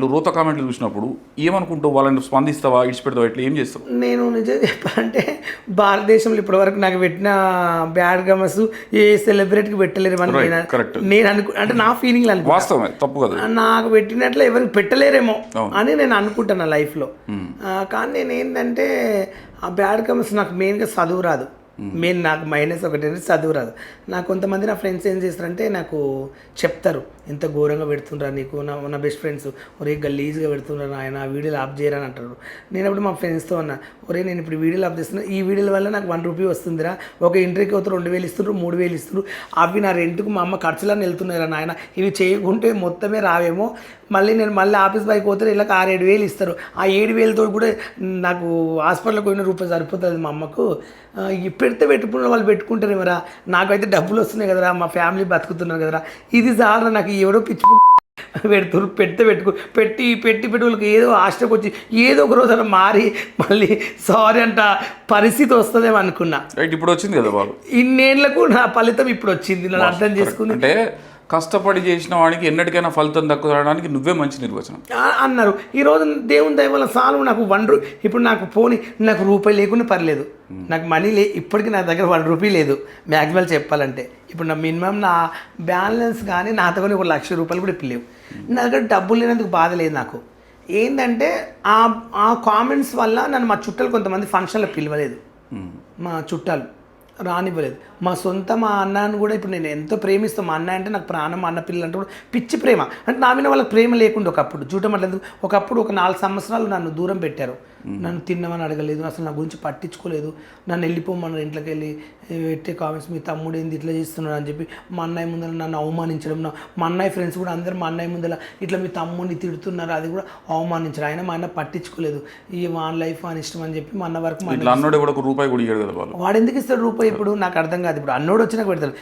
రోత కామెంట్లు చూసినప్పుడు ఏమనుకుంటావు? వాళ్ళని స్పందిస్తావా, ఇడిచిపెడతావా, ఇట్లా ఏం చేస్తావు? నేను నిజం చెప్పాలంటే భారతదేశంలో ఇప్పటివరకు నాకు పెట్టిన బ్యాడ్ కమెంట్స్ ఏ సెలబ్రిటీకి పెట్టలేరు అని నేను అంటే నా ఫీలింగ్ వాస్తవమే, తప్పు కదా. నాకు పెట్టినట్లు ఎవరికి పెట్టలేరేమో అని నేను అనుకుంటాను లైఫ్లో. కానీ నేను ఏంటంటే ఆ బ్యాడ్ కమెంట్స్ నాకు మెయిన్గా చదువు రాదు. మెయిన్ నాకు మైనస్ ఒకటి చదువు రాదు. నాకు కొంతమంది నా ఫ్రెండ్స్ ఏం చేస్తారంటే నాకు చెప్తారు, ఎంత ఘోరంగా పెడుతుండ్రా నీకు. నా బెస్ట్ ఫ్రెండ్స్, ఒరే గలీజ్గా పెడుతుండ్రా ఆయన వీడియోలు ఆఫ్ చేయరని అంటారు. నేను అప్పుడు మా ఫ్రెండ్స్తో ఉన్నా, ఒరే నేను ఇప్పుడు వీడియోలు ఆఫ్ చేస్తున్నా, ఈ వీడియోల వల్ల నాకు 1 రూపీ వస్తుందిరా, ఒక ఇంటర్వ్యూకి అవుతారు 2000 ఇస్తుండ్రు, 3000 ఇస్తుండ్రు, అవి నా రెంట్కు మా అమ్మ ఖర్చులని వెళ్తున్నారా నాయన, ఇవి చేయకుంటే మొత్తమే రావేమో, మళ్ళీ ఆఫీస్ బైక్ పోతే ఇలా 6-7 వేలు ఇస్తారు, ఆ 7 వేలతో కూడా నాకు హాస్పిటల్కి పోయిన రూపాయి సరిపోతుంది మా అమ్మకు. పెట్టుకున్న వాళ్ళు పెట్టుకుంటారు ఏమరా, నాకైతే డబ్బులు వస్తున్నాయి కదరా, మా ఫ్యామిలీ బతుకుతున్నారు కదరా, ఇది చాలా నాకు ఎవడో పిచ్చి పెడుతున్నారు. పెట్టి వాళ్ళకి ఏదో ఆశకు వచ్చి ఏదో ఒక రోజు మారి మళ్ళీ సారీ అంట పరిస్థితి వస్తుందేమో అనుకున్నా. ఇప్పుడు వచ్చింది కదా బాబు, ఇన్నేళ్లకు నా ఫలితం ఇప్పుడు వచ్చింది. నన్ను అర్థం చేసుకుని అంటే కష్టపడి చేసిన వాడికి ఎన్నటికైనా ఫలితం దక్కడానికి నువ్వే మంచి నిర్వచనం అన్నారు. ఈరోజు దేవుని దయ వల్ల సాల్వ్ నాకు ఇప్పుడు నాకు నాకు రూపాయి లేకుండా పర్లేదు, నాకు మనీ ఇప్పటికీ నా దగ్గర 1 రూపీ లేదు మ్యాక్సిమం చెప్పాలంటే. ఇప్పుడు నా మినిమం నా బ్యాలెన్స్ కానీ నాతో కానీ 1 లక్ష రూపాయలు కూడా ఇప్పుడు లేవు. నా దగ్గర డబ్బులు లేనందుకు బాధ లేదు నాకు. ఏంటంటే ఆ కామెంట్స్ వల్ల నన్ను మా చుట్టాలు కొంతమంది ఫంక్షన్లో పిలవలేదు, మా చుట్టాలు రానివ్వలేదు. మా అన్నను కూడా ఇప్పుడు నేను ఎంతో ప్రేమిస్తాను. మా అన్న అంటే నాకు ప్రాణం, అన్న పిల్లలు అంటే కూడా పిచ్చి ప్రేమ. అంటే నా మీద వాళ్ళకి ప్రేమ లేకుండా ఒకప్పుడు చూడమట్లేదు. ఒకప్పుడు ఒక 4 సంవత్సరాలు నన్ను దూరం పెట్టారు, నన్ను తిన్నమని అడగలేదు, అసలు నా గురించి పట్టించుకోలేదు. నన్ను వెళ్ళిపోమన్నారు ఇంట్లోకి వెళ్ళి పెట్టే కామెంట్స్, మీ తమ్ముడు ఏంది ఇట్లా చేస్తున్నాడు అని చెప్పి మా అన్నయ్య ముందర నన్ను అవమానించడం. మా అన్నయ్య ఫ్రెండ్స్ కూడా అందరూ మా అన్నయ్య ముందర ఇట్లా మీ తమ్ముడిని తిడుతున్నారు, అది కూడా అవమానించారు. ఆయన మా అన్న పట్టించుకోలేదు, ఈ వాన్ లైఫ్ అని ఇష్టం అని చెప్పి మా అన్న వరకు రూపాయి కూడా వాడు ఎందుకు ఇస్తాడు రూపాయి? ఇప్పుడు నాకు అర్థం కాదు. ఇప్పుడు అన్నోడు వచ్చి నాకు పెడతాడు.